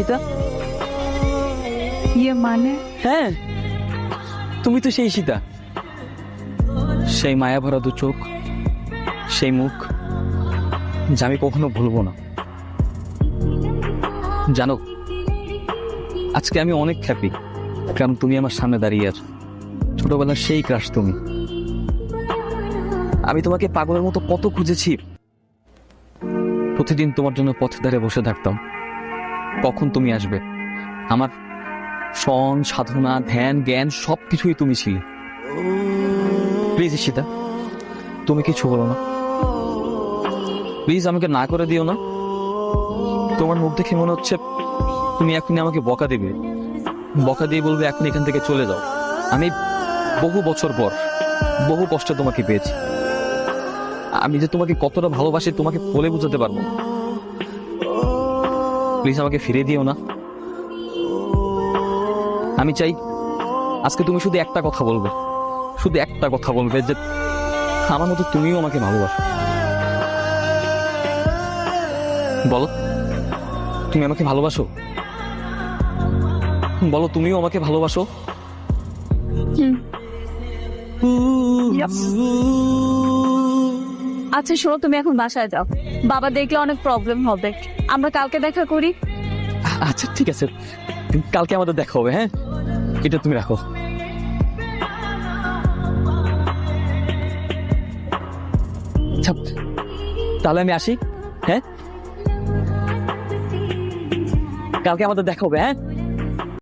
ঈশিতা? ইয়ে মানে? হ্যাঁ, তুমি তো সেই ঈশিতা, সেই মায়া ভরা দু চোখ, সেই মুখ যা আমি কখনো ভুলবো না। জানো, আজকে আমি অনেক হ্যাপি, কারণ তুমি আমার সামনে দাঁড়িয়ে আছো। ছোটবেলার সেই ক্রাশ তুমি। আমি তোমাকে পাগলের মতো কত খুঁজেছি। প্রতিদিন তোমার জন্য পথে ধারে বসে থাকতাম, কখন তুমি আসবে। আমার শন, সাধনা, ধ্যান, জ্ঞান সবকিছুই তুমি ছিলে। প্লিজ ঈশিতা, তুমি কিছু বলো না। প্লিজ আমাকে না করে দিও না। তোমার মুখ দেখে মনে হচ্ছে তুমি এখনই আমাকে বকা দিবে, বকা দিয়ে বলবে এখন এখান থেকে চলে যাও। আমি বহু বছর পর বহু কষ্টে তোমাকে পেয়েছি। আমি যে তোমাকে কতটা ভালোবাসি তোমাকে বলে বোঝাতে পারবো না। প্লিজ আমাকে ফিরে দিও না। আমি চাই আজকে তুমি শুধু একটা কথা বলবে, শুধু একটা কথা বলবে যে আমার মতো তুমিও আমাকে ভালোবাসো। বলো, তুমি আমাকে ভালোবাসো? বলো, তুমিও আমাকে ভালোবাসো? আচ্ছা শোনো, তুমি এখন বাসায় যাও, বাবা দেখলে অনেক প্রবলেম হবে। আমরা কালকে দেখা করি। আচ্ছা ঠিক আছে, কালকে আমাদের দেখা হবে। হ্যাঁ, এটা তুমি রাখো। আচ্ছা, তাহলে আমি আসি। হ্যাঁ, কালকে আমাদের দেখা হবে। হ্যাঁ।